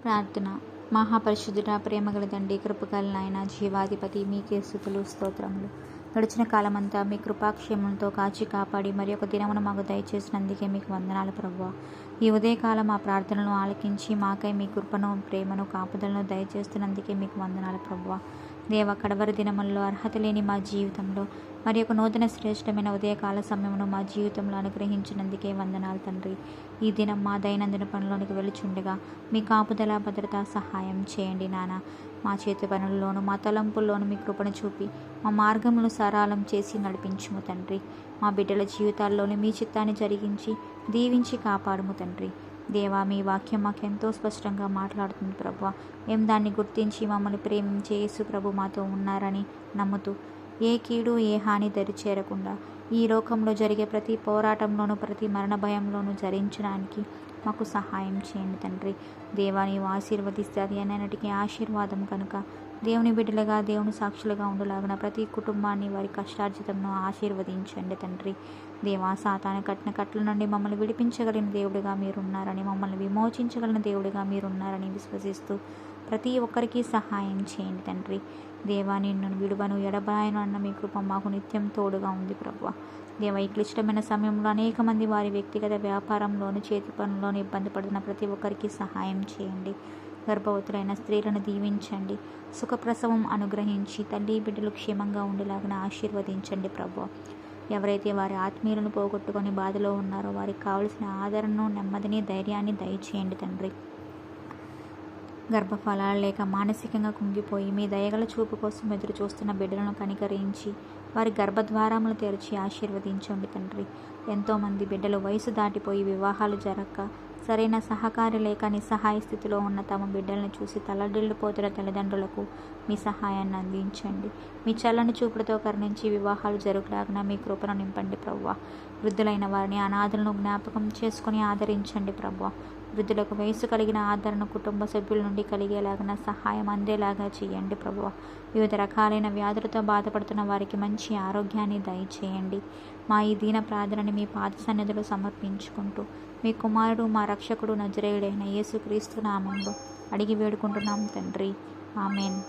ప్రార్థన. మహాపరిశుద్ధుడా, ప్రేమగల తండ్రి, కృపగల నాయన, జీవాధిపతి, మీకే స్తుతులు స్తోత్రములు. గడిచిన కాలమంతా మీ కృపాక్షేమంతో కాచి కాపాడి మరి ఒక దినమును మాకు దయచేసినందుకే మీకు వందనాలు ప్రభువా. ఈ ఉదయకాలం మా ప్రార్థనలను ఆలకించి మాకై మీ కృపను, ప్రేమను, కాపుదలను దయచేస్తున్నందుకే మీకు వందనాలు ప్రభువా. దేవ, కడవరి దినములలో అర్హత లేని మా జీవితంలో మరి ఒక నూతన శ్రేష్టమైన ఉదయకాల సమయమును మా జీవితంలో అనుగ్రహించినందుకే వందనాలు తండ్రి. ఈ దినం మా దైనందిన పనుల్లోనికి వెలుచుండగా మీ కాపుదల, భద్రత, సహాయం చేయండి నాన్న. మా చేతి పనుల్లోనూ మా తలంపుల్లోనూ మీ కృపను చూపి మా మార్గములను సరళం చేసి నడిపించుము తండ్రి. మా బిడ్డల జీవితాల్లోని మీ చిత్తాన్ని జరిగించి దీవించి కాపాడుము తండ్రి. దేవా, మీ వాక్యం మాకెంతో స్పష్టంగా మాట్లాడుతుంది ప్రభువా. మేము దాన్ని గుర్తించి మమ్మల్ని ప్రేమించే యేసు ప్రభు మాతో ఉన్నారని నమ్ముతూ ఏ కీడు, ఏ హాని దరి చేరకుండా ఈ లోకంలో జరిగే ప్రతి పోరాటంలోనూ, ప్రతి మరణ భయంలోనూ జరించడానికి మాకు సహాయం చేయండి తండ్రి. దేవా, నీవు ఆశీర్వదిస్తే అది అన్నిటికీ ఆశీర్వాదం కనుక దేవుని బిడ్డలుగా, దేవుని సాక్షులుగా ఉండలాగిన ప్రతి కుటుంబాన్ని, వారి కష్టార్జితంను ఆశీర్వదించండి తండ్రి. దేవా, సాతాను కట్టిన కట్ల నుండి మమ్మల్ని విడిపించగలిగిన దేవుడిగా మీరున్నారని, మమ్మల్ని విమోచించగలిగిన దేవుడిగా మీరున్నారని విశ్వసిస్తూ ప్రతి ఒక్కరికి సహాయం చేయండి తండ్రి. దేవా, నిన్ను విడువను, ఎడబాయను అన్న మీ కృప మాకు నిత్యం తోడుగా ఉంది ప్రభువా. దేవ, ఈ క్లిష్టమైన సమయంలో అనేక మంది వారి వ్యక్తిగత వ్యాపారంలోను, చేతి పనుల్లోనూ ఇబ్బంది పడుతున్న ప్రతి ఒక్కరికి సహాయం చేయండి. గర్భవతులైన స్త్రీలను దీవించండి, సుఖప్రసవం అనుగ్రహించి తల్లి బిడ్డలు క్షేమంగా ఉండేలాగా ఆశీర్వదించండి ప్రభువా. ఎవరైతే వారి ఆత్మీయులను పోగొట్టుకొని బాధలో ఉన్నారో వారికి కావలసిన ఆదరణను, నెమ్మదిని, ధైర్యాన్ని దయచేయండి తండ్రి. గర్భఫలాలు లేక మానసికంగా కుంగిపోయి మీ దయగల చూపు కోసం ఎదురు చూస్తున్న బిడ్డలను కనికరించి వారి గర్భద్వారములు తెరిచి ఆశీర్వదించండి తండ్రి. ఎంతోమంది బిడ్డలు వయసు దాటిపోయి వివాహాలు జరగక, సరైన సహకారి లేక నిస్సహాయ స్థితిలో ఉన్న తమ బిడ్డలను చూసి తల్లడిల్లిపోతున్న తల్లిదండ్రులకు మీ సహాయాన్ని అందించండి. మీ చల్లని చూపులతో కరుణించి వివాహాలు జరుగులాగిన మీ కృపను నింపండి ప్రభువా. వృద్ధులైన వారిని, అనాథలను జ్ఞాపకం చేసుకుని ఆదరించండి ప్రభువా. వృద్ధులకు వయసు కలిగిన ఆదరణ కుటుంబ సభ్యుల నుండి కలిగేలాగా సహాయం అందేలాగా చేయండి ప్రభువా. వివిధ రకాలైన వ్యాధులతో బాధపడుతున్న వారికి మంచి ఆరోగ్యాన్ని దయచేయండి. మా ఈ దీన ప్రార్థనని మీ పాద సన్నిధిలో సమర్పించుకుంటూ మీ కుమారుడు, మా రక్షకుడు, నజరేయుడైన యేసుక్రీస్తు నామములో అడిగి వేడుకుంటున్నాం తండ్రి. ఆమెన్.